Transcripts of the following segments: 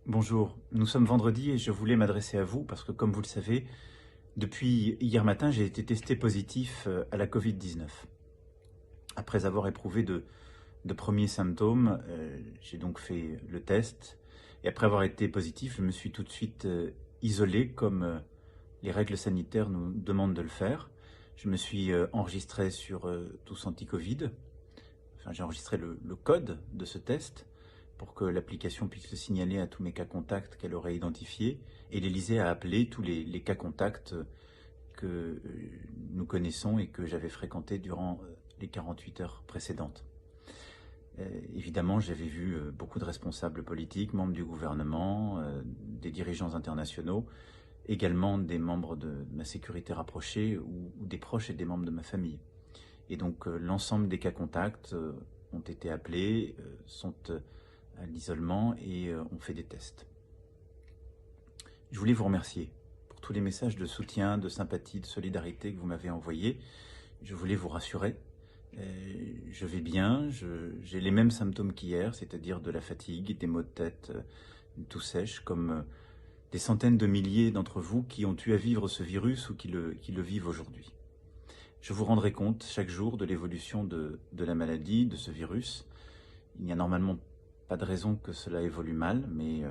Bonjour, nous sommes vendredi et je voulais m'adresser à vous parce que, comme vous le savez, depuis hier matin, j'ai été testé positif à la Covid-19. Après avoir éprouvé de premiers symptômes, j'ai donc fait le test et après avoir été positif, je me suis tout de suite isolé comme les règles sanitaires nous demandent de le faire. Je me suis enregistré sur Tous Anti-Covid. Enfin, j'ai enregistré le code de ce test pour que l'application puisse le signaler à tous mes cas contacts qu'elle aurait identifiés, et l'Élysée a appelé tous les cas contacts que nous connaissons et que j'avais fréquentés durant les 48 heures précédentes. Évidemment, j'avais vu beaucoup de responsables politiques, membres du gouvernement, des dirigeants internationaux, également des membres de ma sécurité rapprochée ou des proches et des membres de ma famille. Et donc l'ensemble des cas contacts ont été appelés, sont à l'isolement et ont fait des tests. Je voulais vous remercier pour tous les messages de soutien, de sympathie, de solidarité que vous m'avez envoyés. Je voulais vous rassurer. Je vais bien, j'ai les mêmes symptômes qu'hier, c'est-à-dire de la fatigue, des maux de tête, tout sèche, comme des centaines de milliers d'entre vous qui ont eu à vivre ce virus ou qui le vivent aujourd'hui. Je vous rendrai compte chaque jour de l'évolution de la maladie, de ce virus. Il n'y a normalement pas de raison que cela évolue mal, mais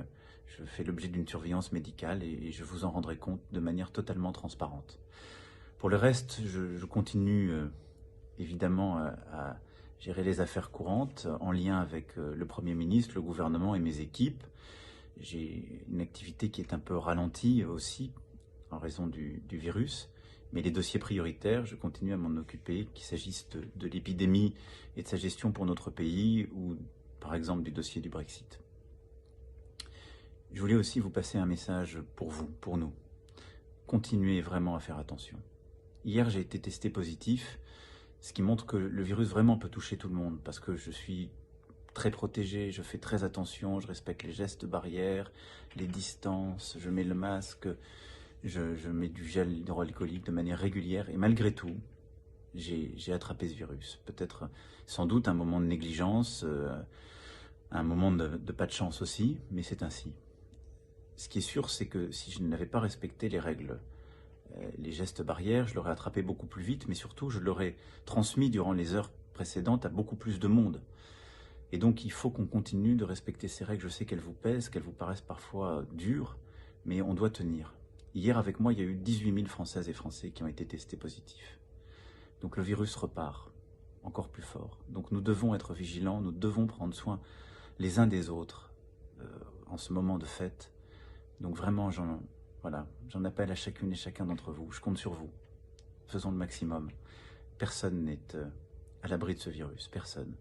je fais l'objet d'une surveillance médicale et je vous en rendrai compte de manière totalement transparente. Pour le reste, je continue évidemment à gérer les affaires courantes en lien avec le Premier ministre, le gouvernement et mes équipes. J'ai une activité qui est un peu ralentie aussi en raison du virus. Mais les dossiers prioritaires, je continue à m'en occuper, qu'il s'agisse de l'épidémie et de sa gestion pour notre pays ou par exemple du dossier du Brexit. Je voulais aussi vous passer un message pour vous, pour nous. Continuez vraiment à faire attention. Hier, j'ai été testé positif, ce qui montre que le virus vraiment peut toucher tout le monde parce que je suis très protégé, je fais très attention, je respecte les gestes barrières, les distances, je mets le masque, je mets du gel hydroalcoolique de manière régulière et malgré tout, j'ai attrapé ce virus. Peut-être, sans doute, un moment de négligence, un moment de pas de chance aussi, mais c'est ainsi. Ce qui est sûr, c'est que si je n'avais pas respecté les règles, les gestes barrières, je l'aurais attrapé beaucoup plus vite, mais surtout, je l'aurais transmis durant les heures précédentes à beaucoup plus de monde. Et donc, il faut qu'on continue de respecter ces règles. Je sais qu'elles vous pèsent, qu'elles vous paraissent parfois dures, mais on doit tenir. Hier, avec moi, il y a eu 18 000 Françaises et Français qui ont été testés positifs. Donc le virus repart, encore plus fort. Donc nous devons être vigilants, nous devons prendre soin les uns des autres en ce moment de fête. Donc vraiment, j'en appelle à chacune et chacun d'entre vous. Je compte sur vous. Faisons le maximum. Personne n'est à l'abri de ce virus, personne.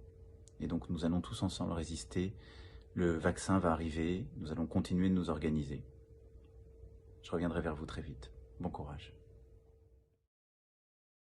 Et donc nous allons tous ensemble résister. Le vaccin va arriver, nous allons continuer de nous organiser. Je reviendrai vers vous très vite. Bon courage.